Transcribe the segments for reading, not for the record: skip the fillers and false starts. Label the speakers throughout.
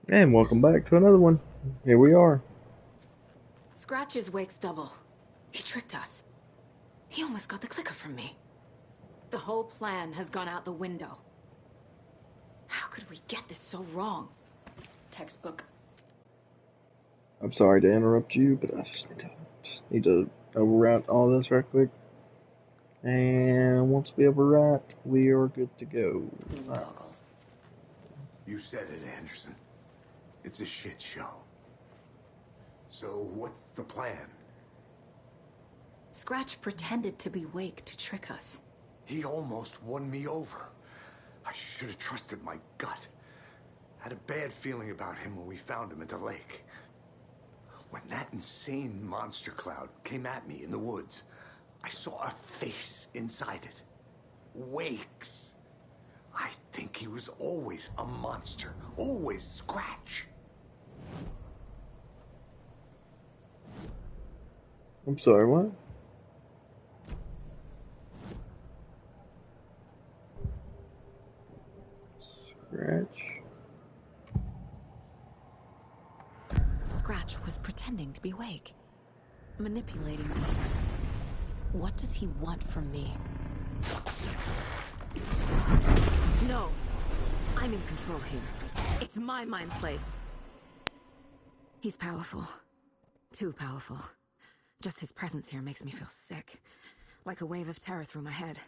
Speaker 1: And welcome back to another one. Here we are.
Speaker 2: Scratch is Wake's double. He tricked us. He almost got the clicker from me. The whole plan has gone out the window. How could we get this so wrong? Textbook.
Speaker 1: I'm sorry to interrupt you, but I just need to overwrite all this right quick. And once we overwrite, we are good to go. Alright.
Speaker 3: Goggle. You said it, Anderson. It's a shit show. So what's the plan?
Speaker 2: Scratch pretended to be Wake to trick us.
Speaker 3: He almost won me over. I should have trusted my gut. Had a bad feeling about him when we found him at the lake. When that insane monster cloud came at me in the woods, I saw a face inside it. Wake's. I think he was always a monster. Always Scratch.
Speaker 1: I'm sorry, what? Scratch.
Speaker 2: Scratch was pretending to be Wake. Manipulating me. What does he want from me? No. I'm in control here. It's my mind place. He's powerful. Too powerful. Just his presence here makes me feel sick. Like a wave of terror through my head.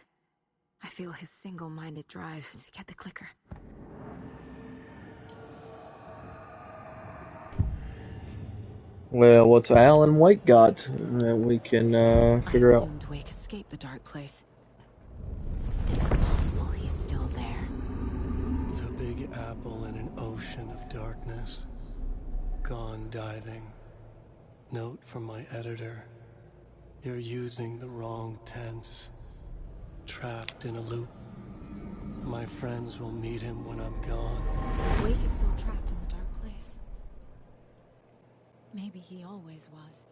Speaker 2: I feel his single-minded drive to get the clicker.
Speaker 1: Well, what's Alan Wake got that we can
Speaker 2: I
Speaker 1: figure out?
Speaker 2: assumed Wake escaped the dark place. Is it possible he's still there?
Speaker 4: The Big Apple in an ocean of darkness. Gone diving. Note from my editor. You're using the wrong tense. Trapped in a loop. My friends will meet him when I'm gone.
Speaker 2: Wake is still trapped in the dark place. Maybe he always was.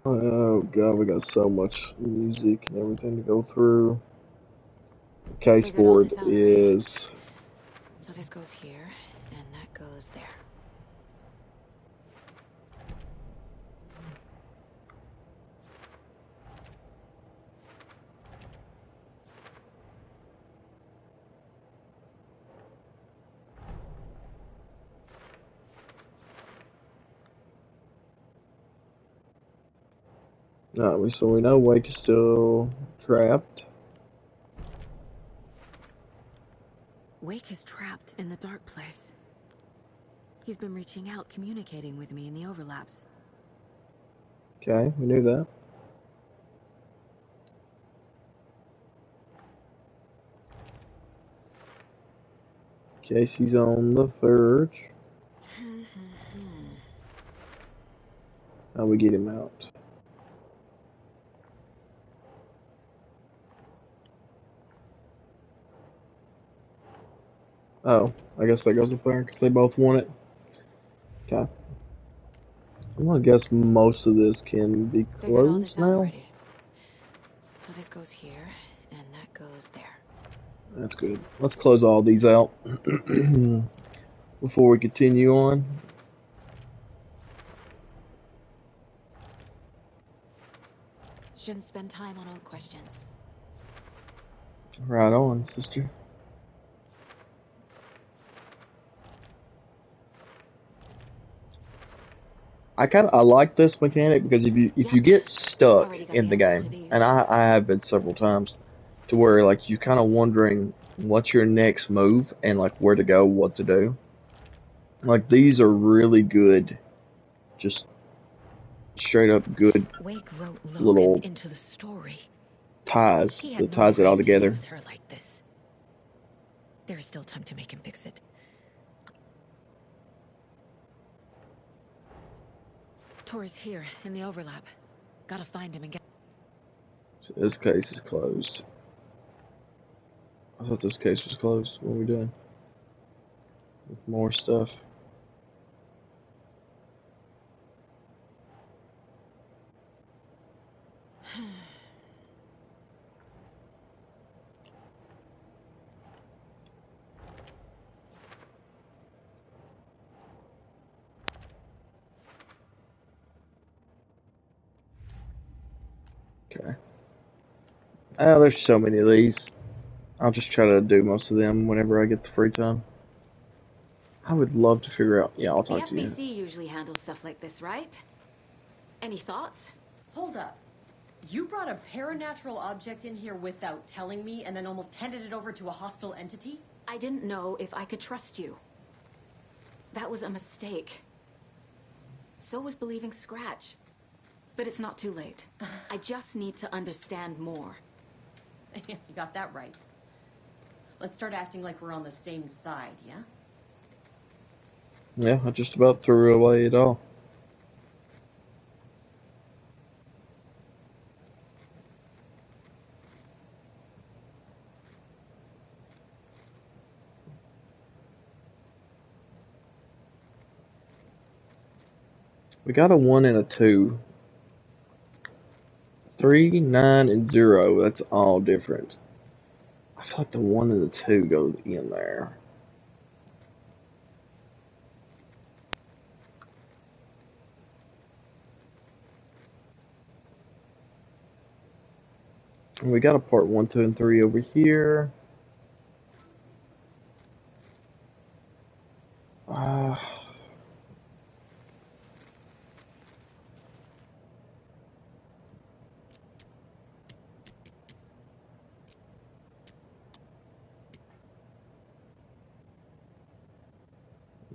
Speaker 1: Oh god, we got so much music and everything to go through. The case
Speaker 2: Figured all
Speaker 1: board
Speaker 2: this out already.
Speaker 1: is.
Speaker 2: So this goes here, and that goes there.
Speaker 1: So we know Wake is still trapped.
Speaker 2: Wake is trapped in the dark place. He's been reaching out, communicating with me in the overlaps.
Speaker 1: Okay, we knew that. Casey's on the verge. How we get him out? Oh, I guess that goes up there because they both want it. Okay. I'm gonna guess most of this can be
Speaker 2: Figured all this
Speaker 1: closed
Speaker 2: out
Speaker 1: now.
Speaker 2: already. So this goes here, and that goes there.
Speaker 1: That's good. Let's close all these out before we continue on.
Speaker 2: Shouldn't spend time on old questions.
Speaker 1: Right on, sister. I like this mechanic because if you
Speaker 2: Yep.
Speaker 1: get stuck
Speaker 2: Already got
Speaker 1: in
Speaker 2: the
Speaker 1: the
Speaker 2: answers to
Speaker 1: game, and
Speaker 2: these.
Speaker 1: I have been several times, to where like you kind of wondering what's your next move and like where to go, what to do. Like these are really good, just straight up good
Speaker 2: Wake wrote Logan
Speaker 1: little
Speaker 2: into the story.
Speaker 1: ties
Speaker 2: He had
Speaker 1: that
Speaker 2: no
Speaker 1: ties it all
Speaker 2: right to
Speaker 1: together.
Speaker 2: use her like this. There is still time to make him fix it. Tor is here, in the overlap. Gotta find him and get...
Speaker 1: So this case is closed. I thought this case was closed. What are we doing? With more stuff. Okay. Oh, there's so many of these. I'll just try to do most of them whenever I get the free time. I would love to figure out. Yeah, I'll
Speaker 2: The
Speaker 1: talk to you.
Speaker 2: FBC usually handles stuff like this, right? Any thoughts?
Speaker 5: Hold up. You brought a paranatural object in here without telling me and then almost handed it over to a hostile entity?
Speaker 2: I didn't know if I could trust you. That was a mistake. So was believing Scratch. But it's not too late. I just need to understand more.
Speaker 5: You got that right. Let's start acting like we're on the same side, yeah?
Speaker 1: Yeah, I just about threw away it all. We got a 1 and a 2. 3, 9, and 0. That's all different. I feel like the 1 and the 2 goes in there. And we got a part 1, 2, and 3 over here. Uh,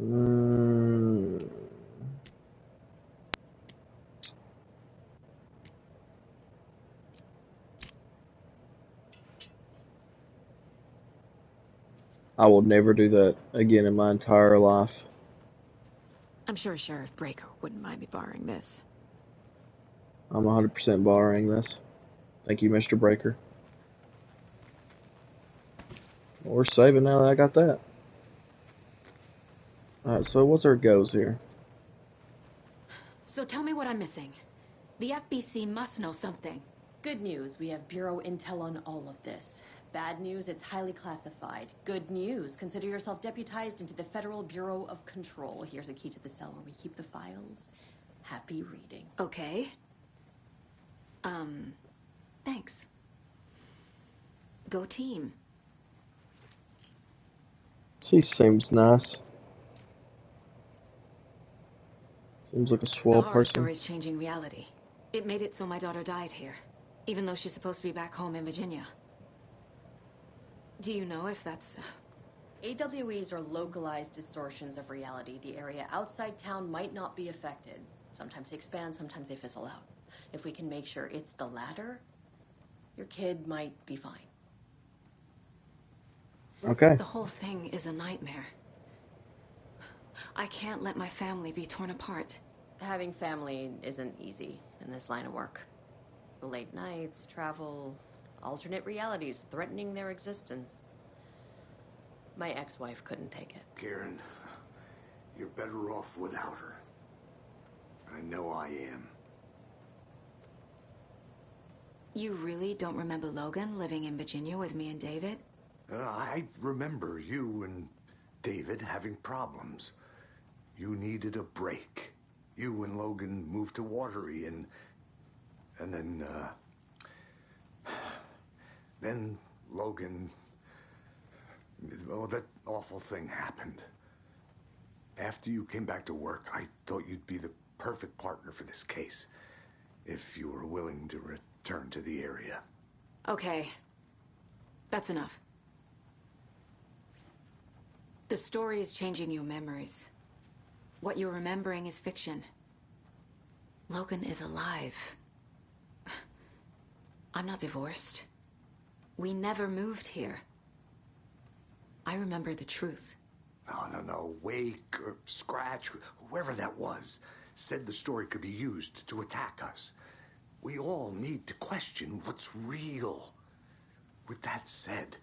Speaker 1: mm, I will never do that again in my entire life.
Speaker 2: I'm sure Sheriff Breaker wouldn't mind me borrowing this.
Speaker 1: I'm 100% borrowing this. Thank you, Mr. Breaker. We're saving now that I got that. Alright, so what's our goals here?
Speaker 2: So tell me what I'm missing. The FBC must know something.
Speaker 5: Good news, we have Bureau intel on all of this. Bad news, it's highly classified. Good news, consider yourself deputized into the Federal Bureau of Control. Here's a key to the cell where we keep the files. Happy reading.
Speaker 2: Okay. Thanks. Go team.
Speaker 1: She seems nice. Seems like a swell
Speaker 2: The horror
Speaker 1: person.
Speaker 2: story's changing reality. It made it so my daughter died here, even though she's supposed to be back home in Virginia. Do you know if that's...
Speaker 5: AWEs are localized distortions of reality. The area outside town might not be affected. Sometimes they expand, sometimes they fizzle out. If we can make sure it's the latter, your kid might be fine.
Speaker 1: Okay.
Speaker 2: The whole thing is a nightmare. I can't let my family be torn apart.
Speaker 5: Having family isn't easy in this line of work. The late nights, travel, alternate realities threatening their existence. My ex-wife couldn't take it.
Speaker 3: Karen, you're better off without her. I know I am.
Speaker 2: You really don't remember Logan living in Virginia with me and David?
Speaker 3: I remember you and David having problems. You needed a break. You and Logan moved to Watery and then Logan, well, that awful thing happened. After you came back to work, I thought you'd be the perfect partner for this case, if you were willing to return to the area.
Speaker 2: Okay. That's enough. The story is changing your memories. What you're remembering is fiction. Logan is alive. I'm not divorced. We never moved here. I remember the truth.
Speaker 3: No. Wake or Scratch, whoever that was, said the story could be used to attack us. We all need to question what's real. With that said,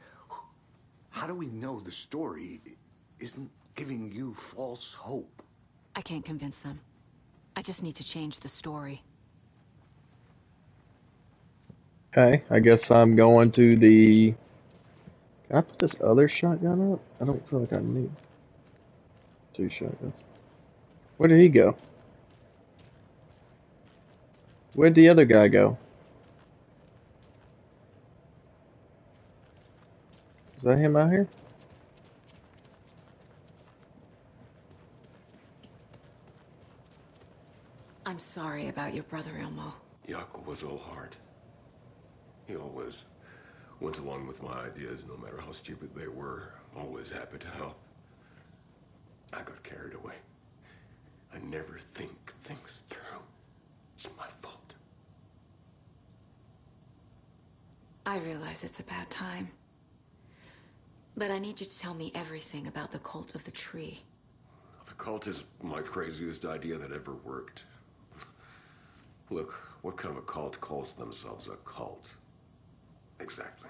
Speaker 3: how do we know the story isn't giving you false hope?
Speaker 2: I can't convince them. I just need to change the story.
Speaker 1: Okay, I guess I'm going to the. Can I put this other shotgun up? I don't feel like I need two shotguns. Where did he go? Where'd the other guy go? Is that him out here?
Speaker 2: I'm sorry about your brother, Elmo.
Speaker 6: Jaakko was all heart. He always went along with my ideas, no matter how stupid they were. Always happy to help. I got carried away. I never think things through. It's my fault.
Speaker 2: I realize it's a bad time. But I need you to tell me everything about the Cult of the Tree.
Speaker 6: The cult is my craziest idea that ever worked. Look, what kind of a cult calls themselves a cult? Exactly.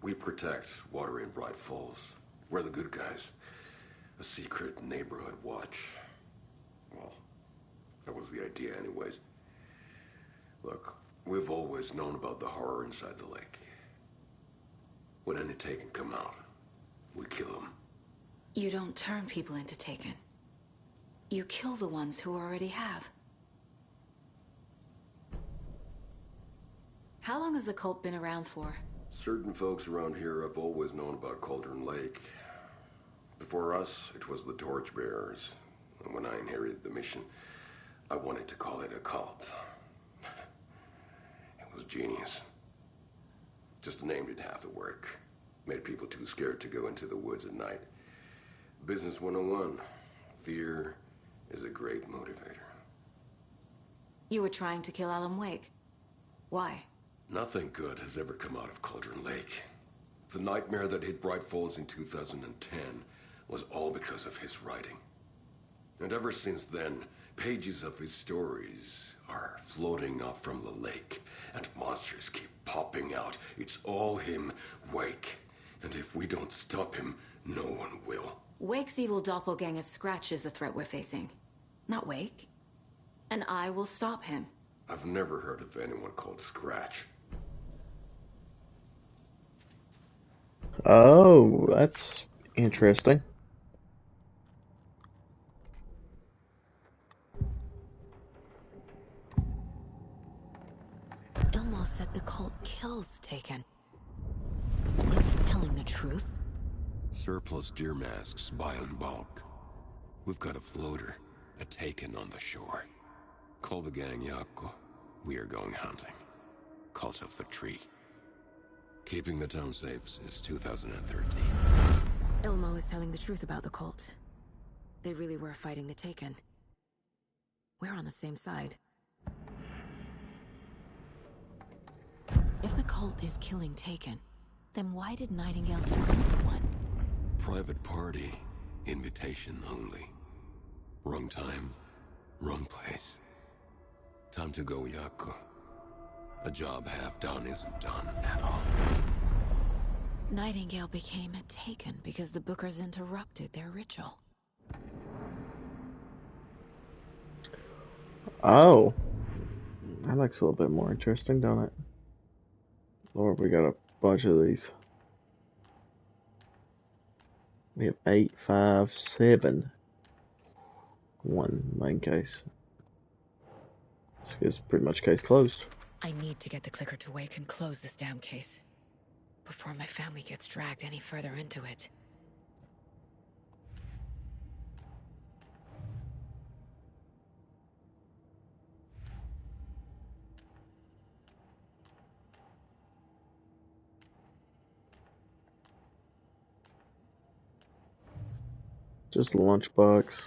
Speaker 6: We protect water in Bright Falls. We're the good guys. A secret neighborhood watch. Well, that was the idea anyways. Look, we've always known about the horror inside the lake. When any Taken come out, we kill them.
Speaker 2: You don't turn people into Taken. You kill the ones who already have. How long has the cult been around for?
Speaker 6: Certain folks around here have always known about Cauldron Lake. Before us, it was the Torchbearers. And when I inherited the mission, I wanted to call it a cult. It was genius. Just a name did half the work. Made people too scared to go into the woods at night. Business 101. Fear is a great motivator.
Speaker 2: You were trying to kill Alan Wake. Why?
Speaker 6: Nothing good has ever come out of Cauldron Lake. The nightmare that hit Bright Falls in 2010 was all because of his writing. And ever since then, pages of his stories are floating up from the lake, and monsters keep popping out. It's all him, Wake. And if we don't stop him, no one will.
Speaker 2: Wake's evil doppelganger Scratch is the threat we're facing. Not Wake. And I will stop him.
Speaker 6: I've never heard of anyone called Scratch.
Speaker 1: Oh, that's interesting.
Speaker 2: Ilmo said the cult kills Taken. Is he telling the truth?
Speaker 6: Surplus deer masks buy in bulk. We've got a floater, a Taken on the shore. Call the gang Jaakko. We are going hunting. Cult of the Tree. Keeping the town safe since 2013.
Speaker 2: Ilmo is telling the truth about the cult. They really were fighting the Taken. We're on the same side. If the cult is killing Taken, then why did Nightingale turn into one?
Speaker 6: Private party. Invitation only. Wrong time. Wrong place. Time to go, Jaakko. A job half done isn't done at all.
Speaker 2: Nightingale became a Taken because the Bookers interrupted their ritual.
Speaker 1: Oh, that looks a little bit more interesting, don't it? Lord, we got a bunch of these. We have 8, 5, 7. One main case. This is pretty much case closed.
Speaker 2: I need to get the clicker to Wake and close this damn case before my family gets dragged any further into it.
Speaker 1: Just a lunchbox.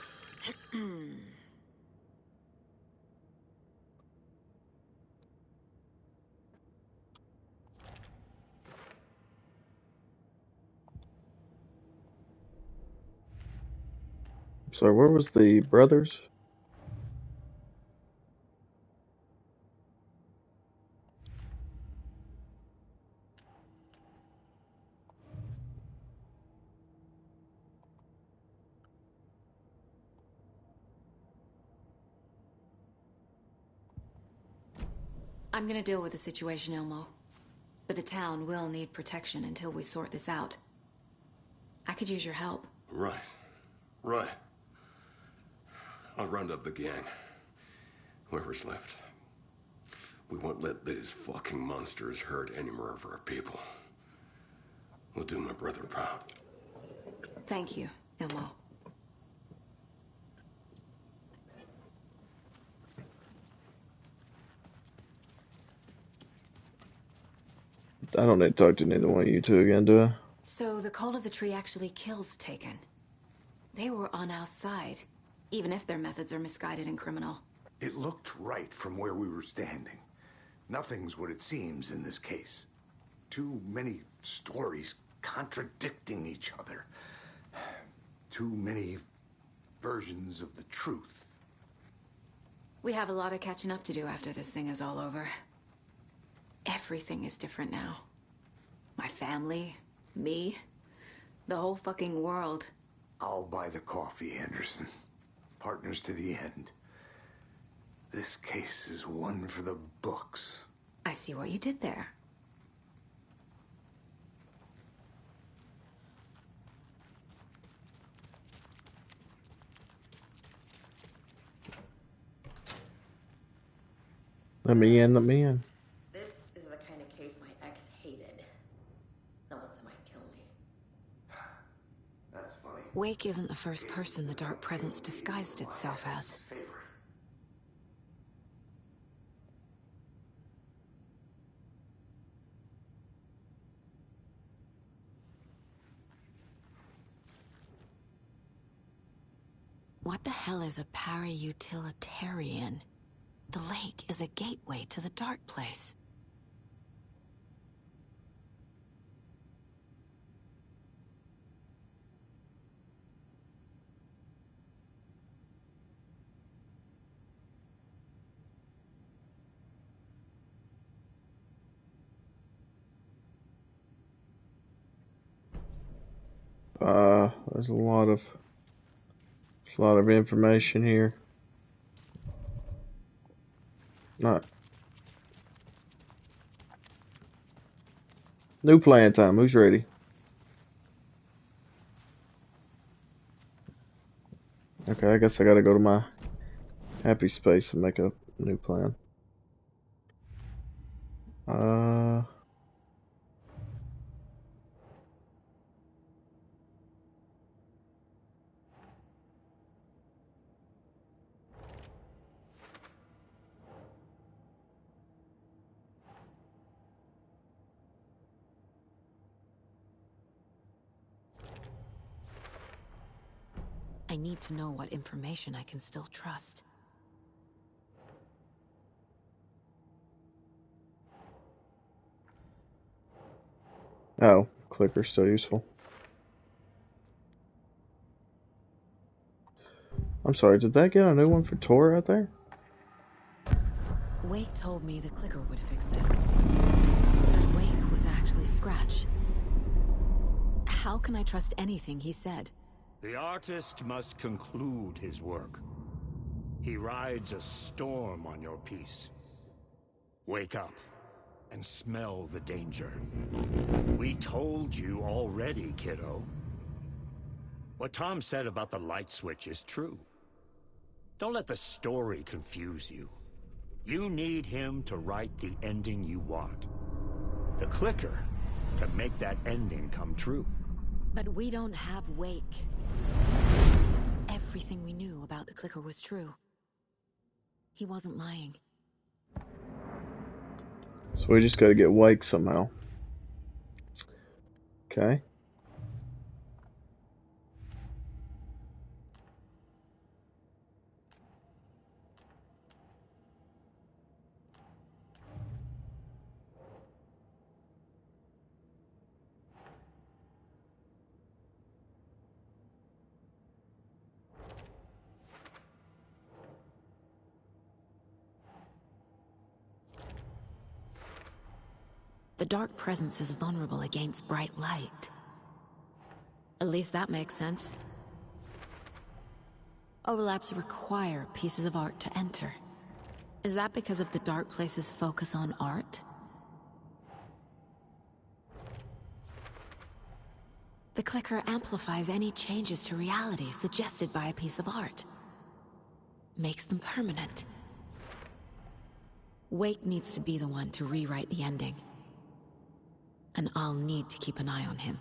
Speaker 1: So where was the brothers?
Speaker 2: I'm gonna deal with the situation, Ilmo. But the town will need protection until we sort this out. I could use your help.
Speaker 6: Right. Right. I'll round up the gang. Whoever's left. We won't let these fucking monsters hurt any more of our people. We'll do my brother proud.
Speaker 2: Thank you, Ilmo.
Speaker 1: I don't need to talk to neither one of you two again, do I?
Speaker 2: So the Cult of the Tree actually kills Taken. They were on our side, even if their methods are misguided and criminal.
Speaker 3: It looked right from where we were standing. Nothing's what it seems in this case. Too many stories contradicting each other. Too many versions of the truth.
Speaker 2: We have a lot of catching up to do after this thing is all over. Everything is different now. My family, me, the whole fucking world.
Speaker 3: I'll buy the coffee, Anderson. Partners to the end. This case is one for the books.
Speaker 2: I see what you did there.
Speaker 1: Let me in, let me in.
Speaker 5: This is the kind of case my ex hated. The ones that might kill me.
Speaker 3: That's funny.
Speaker 2: Wake isn't the first person the Dark Presence disguised itself as.
Speaker 3: Favorite.
Speaker 2: What the hell is a para-utilitarian? The lake is a gateway to the dark place.
Speaker 1: There's a lot of information here. Not new plan time. Who's ready? Okay, I guess I gotta go to my happy space and make a new plan.
Speaker 2: I need to know what information I can still trust.
Speaker 1: Oh, clicker's still useful. I'm sorry, did that get a new one for Tor out there?
Speaker 2: Wake told me the clicker would fix this. But Wake was actually Scratch. How can I trust anything he said?
Speaker 7: The artist must conclude his work. He rides a storm on your piece. Wake up and smell the danger. We told you already, kiddo. What Tom said about the light switch is true. Don't let the story confuse you. You need him to write the ending you want. The clicker can make that ending come true.
Speaker 2: But we don't have Wake. Everything we knew about the clicker was true. He wasn't lying.
Speaker 1: So we just gotta get Wake somehow. Okay.
Speaker 2: The Dark Presence is vulnerable against bright light. At least that makes sense. Overlaps require pieces of art to enter. Is that because of the Dark Place's focus on art? clicker amplifies any changes to reality suggested by a piece of art. Makes them permanent. Wake needs to be the one to rewrite the ending. And I'll need to keep an eye on him.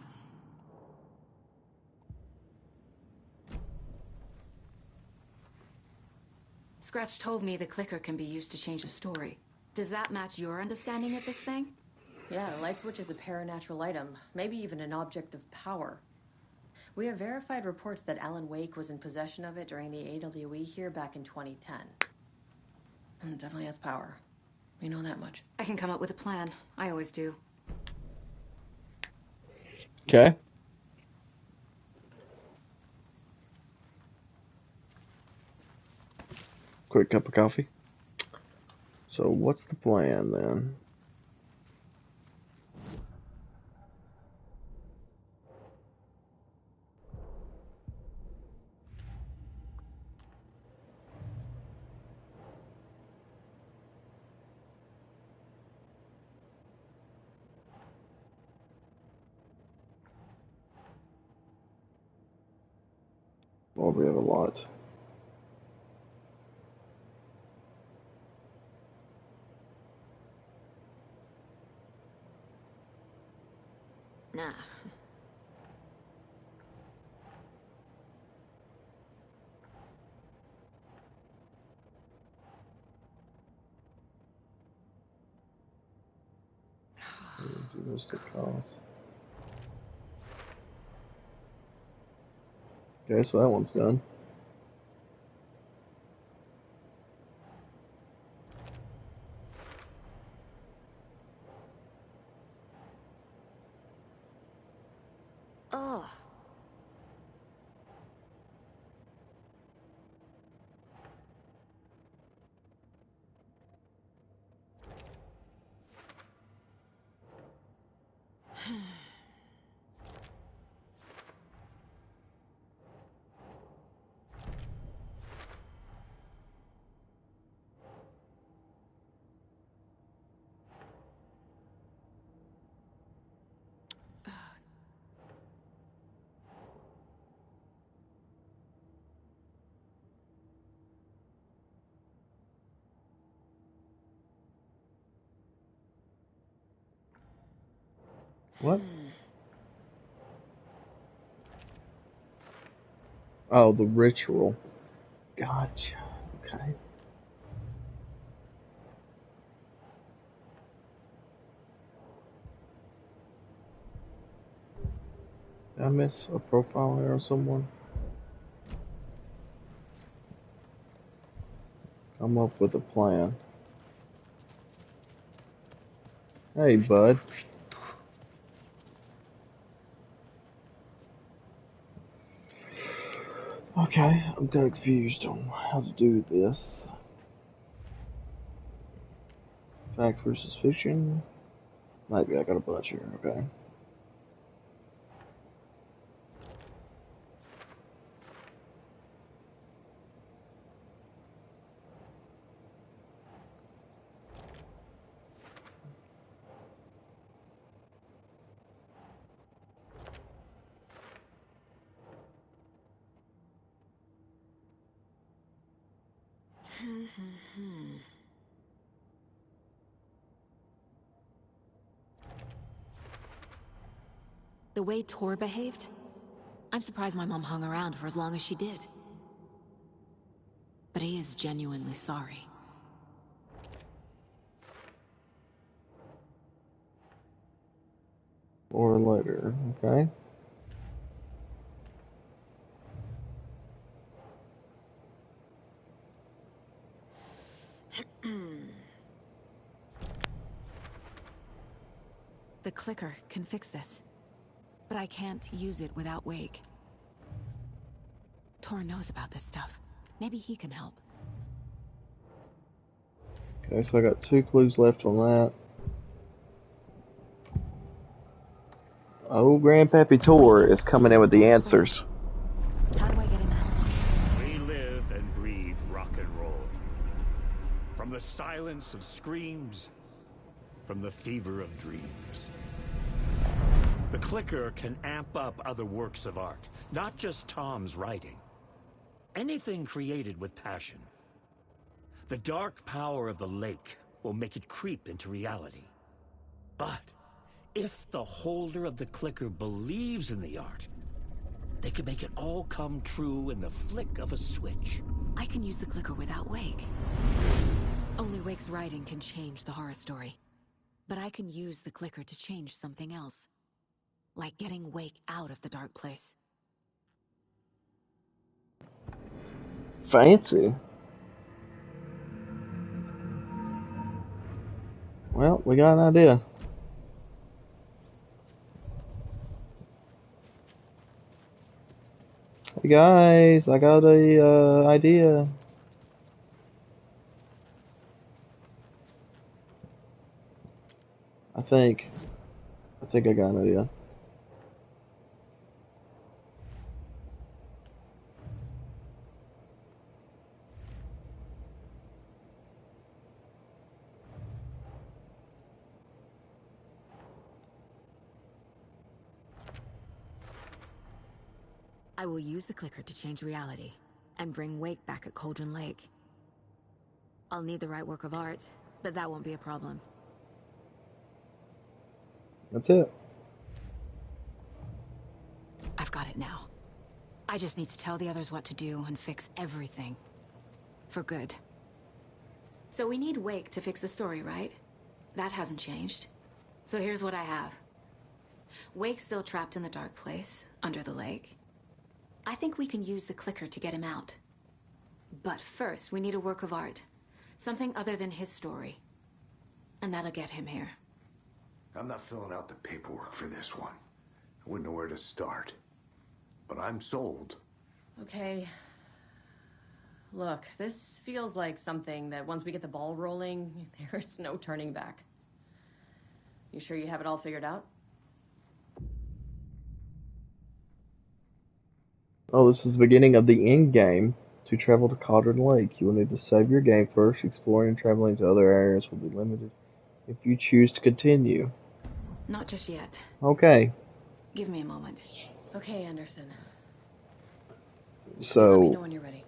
Speaker 2: Scratch told me the clicker can be used to change the story. Does that match your understanding of this thing?
Speaker 5: Yeah, the light switch is a paranatural item, maybe even an object of power. We have verified reports that Alan Wake was in possession of it during the AWE here back in 2010. It definitely has power. We know that much.
Speaker 2: I can come up with a plan. I always do.
Speaker 1: Okay. Quick cup of coffee. So what's the plan then? Well, we have a lot.
Speaker 2: Nah.
Speaker 1: Do this to cause. Okay, so that one's done.
Speaker 2: Ugh.
Speaker 1: What? Oh, the ritual. Gotcha. Okay. Did I miss a profile there of someone? Come up with a plan. Hey, bud. Okay, I'm kind of confused on how to do this. Fact versus fiction? Maybe I got a bunch here, okay.
Speaker 2: The way Tor behaved? I'm surprised my mom hung around for as long as she did. But he is genuinely sorry.
Speaker 1: Or later, okay.
Speaker 2: The clicker can fix this. But I can't use it without Wake. Tor knows about this stuff. Maybe he can help.
Speaker 1: Okay, so I got 2 clues left on that. Oh, Grandpappy Tor is coming in with the answers.
Speaker 2: How do I get him out?
Speaker 7: We live and breathe rock and roll. From the silence of screams, from the fever of dreams. The clicker can amp up other works of art, not just Tom's writing. Anything created with passion. The dark power of the lake will make it creep into reality. But if the holder of the clicker believes in the art, they can make it all come true in the flick of a switch.
Speaker 2: I can use the clicker without Wake. Only Wake's writing can change the horror story. But I can use the clicker to change something else. Like getting Wake out of the dark place.
Speaker 1: Fancy. Well, we got an idea. Hey guys, I got a idea. I think I got an idea.
Speaker 2: I will use the clicker to change reality and bring Wake back at Cauldron Lake. I'll need the right work of art, but that won't be a problem.
Speaker 1: That's it.
Speaker 2: I've got it now. I just need to tell the others what to do and fix everything. For good. So we need Wake to fix the story, right? That hasn't changed. So here's what I have. Wake's still trapped in the dark place, under the lake. I think we can use the clicker to get him out. But first, we need a work of art. Something other than his story. And that'll get him here.
Speaker 3: I'm not filling out the paperwork for this one. I wouldn't know where to start. But I'm sold.
Speaker 5: Okay. Look, this feels like something that once we get the ball rolling, there's no turning back. You sure you have it all figured out?
Speaker 1: Oh, this is the beginning of the end game. To travel to Cauldron Lake, you will need to save your game first. Exploring and traveling to other areas will be limited if you choose to continue.
Speaker 2: Not just yet.
Speaker 1: Okay.
Speaker 2: Give me a moment.
Speaker 5: Okay, Anderson.
Speaker 1: So
Speaker 5: Let me know when you're ready.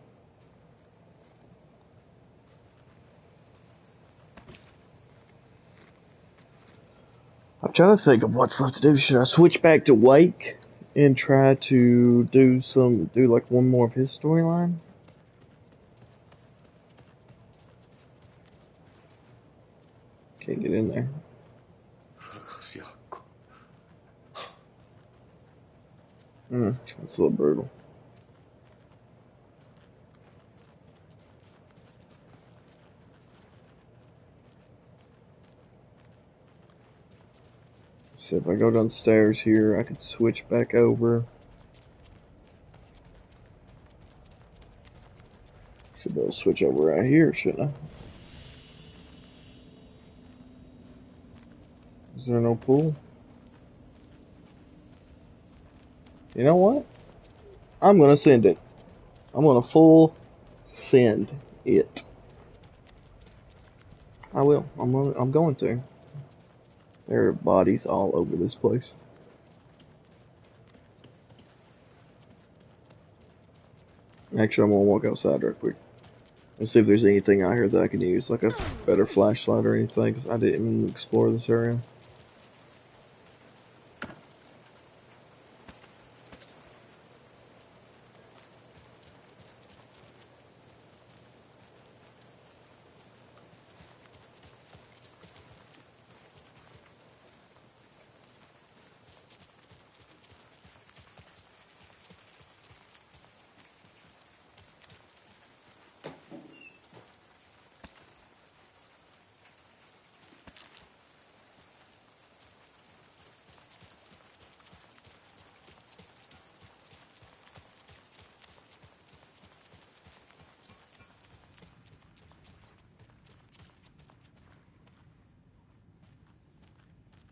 Speaker 1: I'm trying to think of what's left to do. Should I switch back to Wake and try to do like one more of his storyline? Can't get in there. That's a little brutal. So if I go downstairs here, I could switch back over. Should be able to switch over right here, shouldn't I? Is there no pool? You know what? I'm gonna send it. I'm gonna full send it. I will. I'm going to. There are bodies all over this place. Actually, I'm gonna walk outside real quick and see if there's anything out here that I can use, like a better flashlight or anything, because I didn't even explore this area.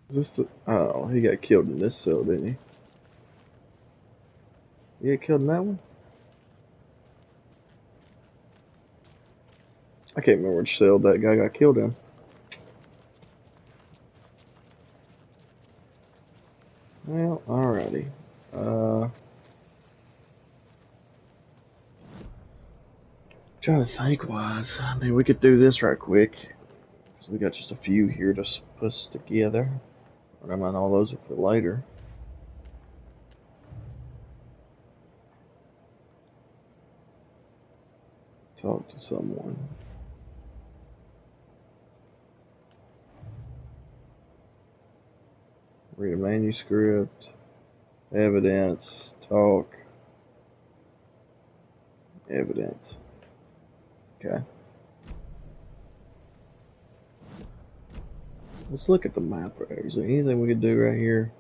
Speaker 1: Is this the... Oh, he got killed in this cell, didn't he? He got killed in that one? I can't remember which cell that guy got killed in. Well, alrighty. Trying to think wise. I mean, we could do this right quick. So we got just a few here to put together. And I mean, all those are for later. Talk to someone. Read a manuscript. Evidence. Talk. Evidence. Okay. Let's look at the map right here. Is there anything we could do right here?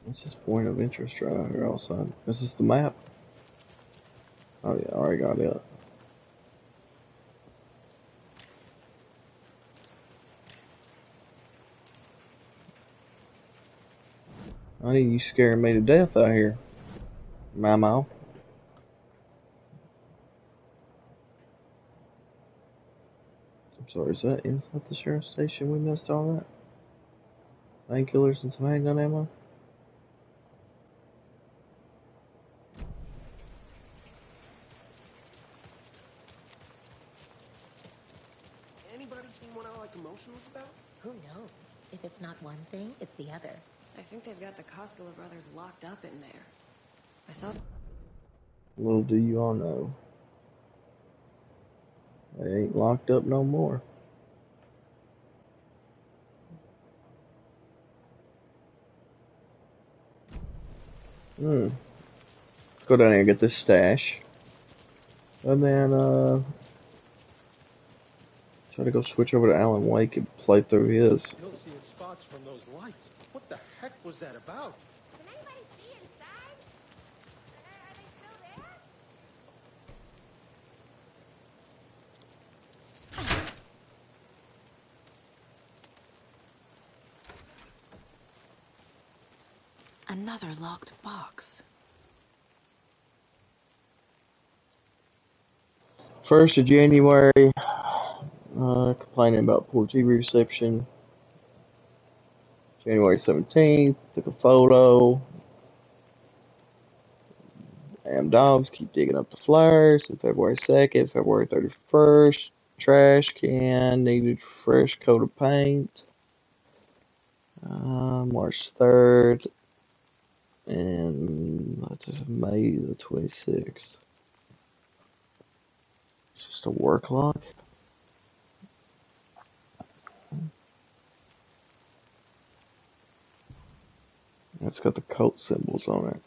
Speaker 1: What's this point of interest right here outside? Is this the map? Oh yeah, I already got it. Honey, you scaring me to death out here. Mamo. I'm sorry, is that inside the sheriff's station we missed all that? Painkillers and some handgun ammo?
Speaker 8: Anybody seen what I like emotionals about?
Speaker 9: Who knows? If it's not one thing, it's the other.
Speaker 10: I think they've got the Koskela brothers locked up in there. I saw...
Speaker 1: Little do you all know. They ain't locked up no more. Let's go down here and get this stash. And then, try to go switch over to Alan Wake and play through his.
Speaker 8: Still seeing spots from those lights. What the heck was that about?
Speaker 11: Can anybody see inside? Are they still there?
Speaker 2: Another locked box.
Speaker 1: 1st of January, complaining about poor TV reception. January 17th, took a photo. Damn dogs keep digging up the flowers. February 2nd, February 31st, trash can needed fresh coat of paint. March 3rd, and that's May the 26th. It's just a work log. It's got the cult symbols on it.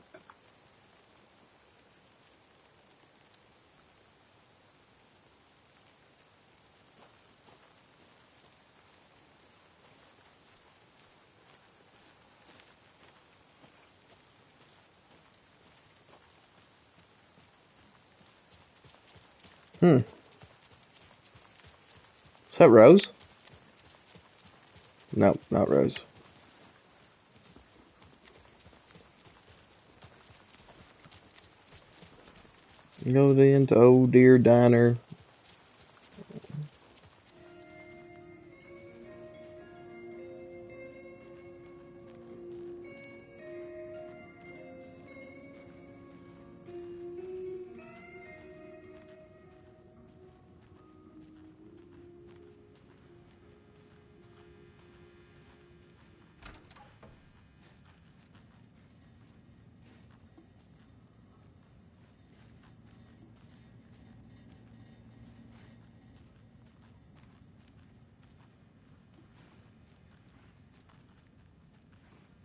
Speaker 1: Is that Rose? No, not Rose. Go into Old Deer Diner.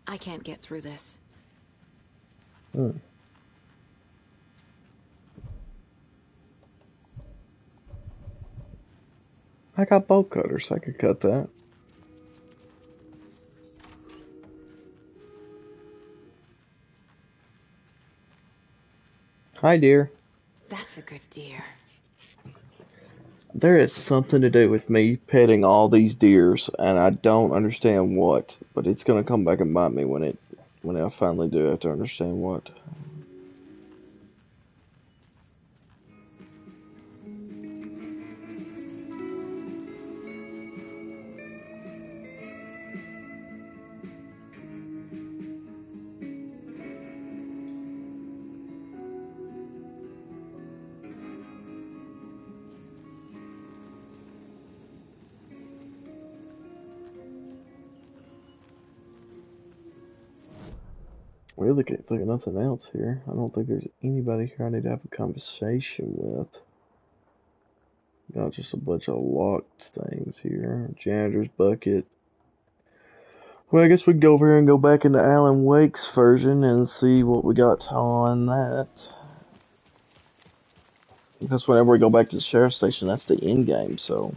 Speaker 2: I can't get through this.
Speaker 1: I got bolt cutters. I could cut that. Hi, dear.
Speaker 2: That's a good deer.
Speaker 1: There is something to do with me petting all these deers, and I don't understand what. But it's gonna come back and bite me when I finally do have to understand what. really can't think of nothing else here. I don't think there's anybody here I need to have a conversation with. Got just a bunch of locked things here. Janitor's bucket. Well, I guess we can go over here and go back into Alan Wake's version and see what we got on that. Because whenever we go back to the sheriff's station, that's the end game, so.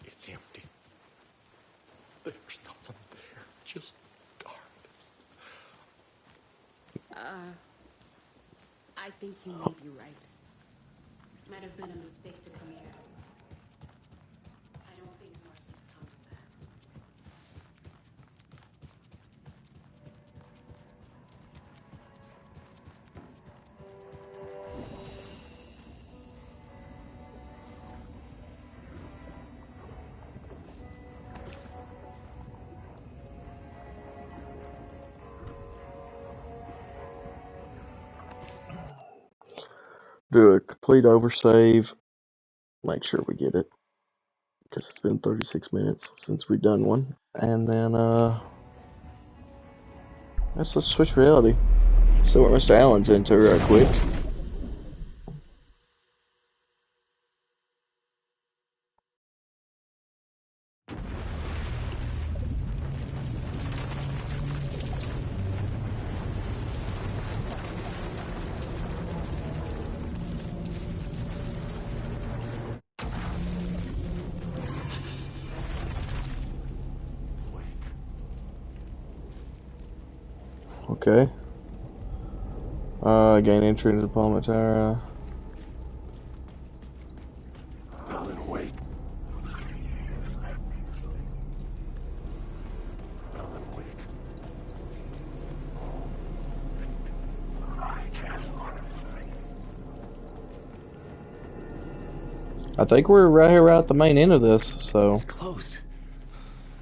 Speaker 8: It's empty. There's nothing there, just darkness.
Speaker 2: I think you may be right. Might have been a mistake to come here. I don't think Marcy's coming back.
Speaker 1: Do a complete oversave. Make sure we get it. Because it's been 36 minutes since we've done one. And then, let's switch reality. See what Mr. Allen's into right quick. Okay. Gain entry into the Palmatara.
Speaker 6: Alan Wake. Alan Wake.
Speaker 1: I think we're right here at the main end of this, so.
Speaker 4: It's closed.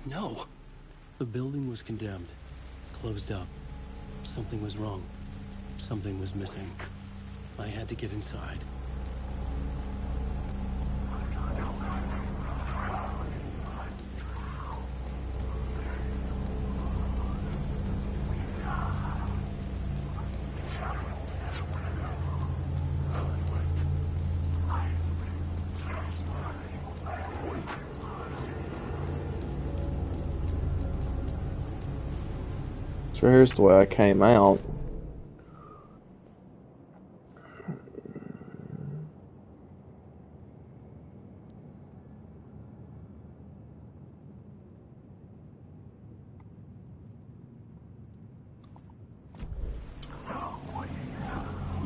Speaker 4: No. The building was condemned. Closed up. Something was wrong. Something was missing. I had to get inside.
Speaker 1: So here's the way I came out.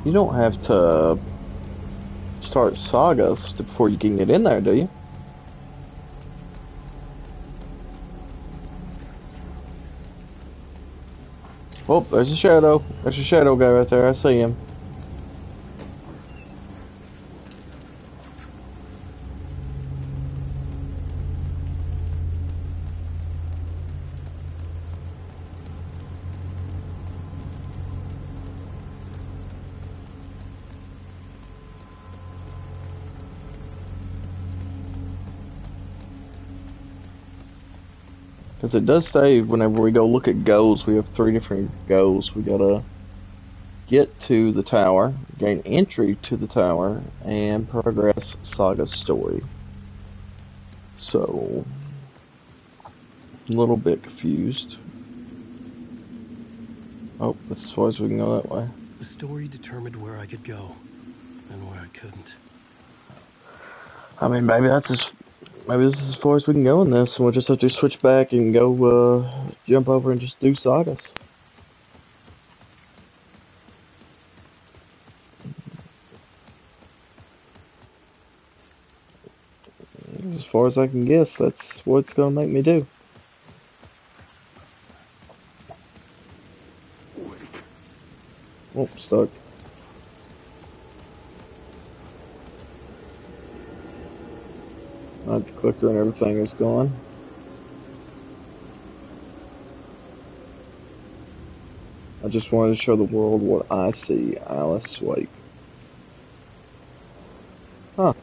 Speaker 1: You don't have to start sagas before you can get in there, do you? Oh, there's a shadow. There's a shadow guy right there. I see him. Because it does say whenever we go look at goals, we have 3 different goals. We gotta get to the tower, gain entry to the tower, and progress Saga story. So, a little bit confused. Oh, that's as far as we can go that way.
Speaker 4: The story determined where I could go, and where I couldn't.
Speaker 1: I mean, maybe this is as far as we can go in this, and we'll just have to switch back and go, jump over and just do sagas. As far as I can guess, that's what it's gonna make me do. Oh, stuck. The clicker and everything is gone. just wanted to show the world what I see. Alice Wake. Huh.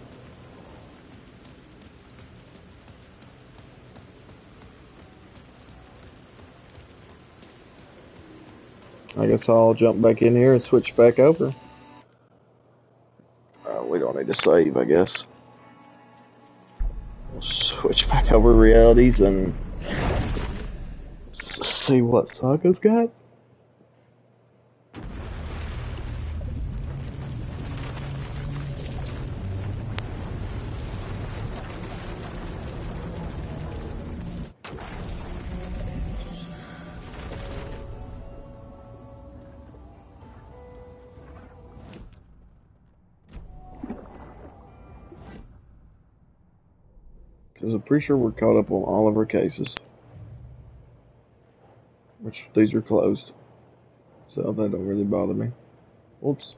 Speaker 1: I guess I'll jump back in here and switch back over. We don't need to save, I guess. We'll switch back over realities and see what Saga's got. Because I'm pretty sure we're caught up on all of our cases. Which, these are closed. So that don't really bother me. Oops.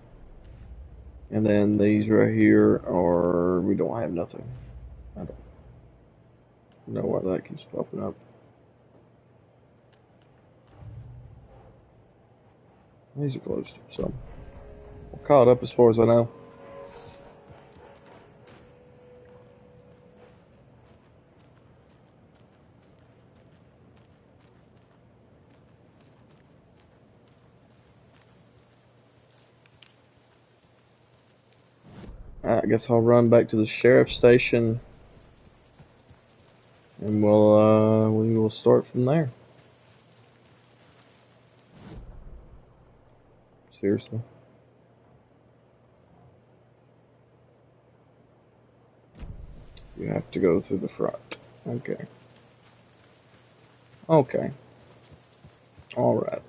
Speaker 1: And then these right here are, we don't have nothing. I don't know why that keeps popping up. These are closed, so we're caught up as far as I know. I guess I'll run back to the sheriff's station, and we will start from there. Seriously. You have to go through the front. Okay. Okay. Alright.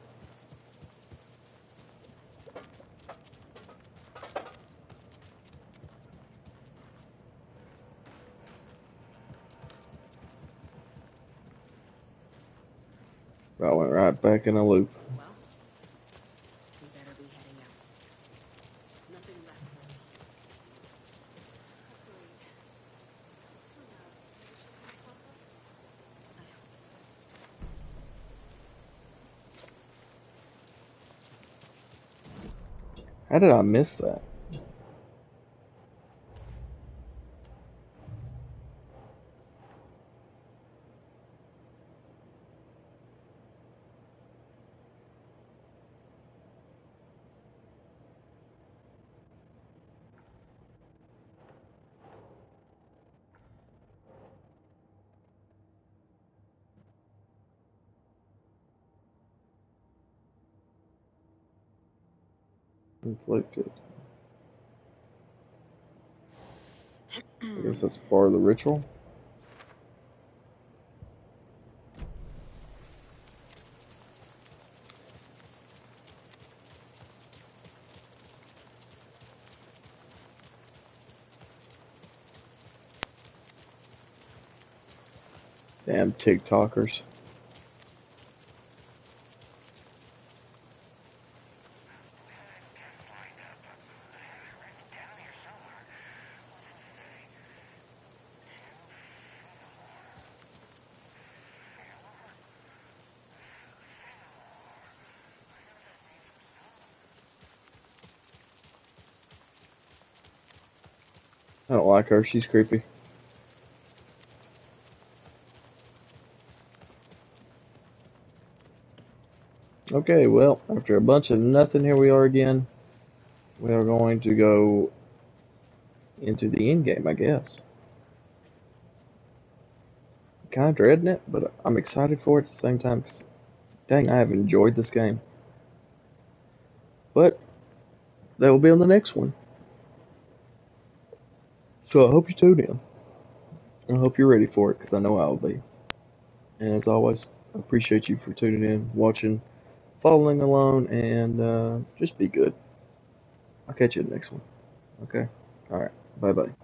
Speaker 1: I went right back in a loop.
Speaker 5: Well, we better be heading out. Nothing left for me.
Speaker 1: How did I miss that? Inflicted. I guess that's part of the ritual. Damn TikTokers. I don't like her, she's creepy. Okay, well, after a bunch of nothing, here we are again. We are going to go into the end game, I guess. Kind of dreading it, but I'm excited for it at the same time, because dang, I have enjoyed this game. But that will be on the next one. So I hope you tune in. I hope you're ready for it, because I know I'll be. And as always, I appreciate you for tuning in, watching, following along, and just be good. I'll catch you in the next one. Okay? Alright. Bye-bye.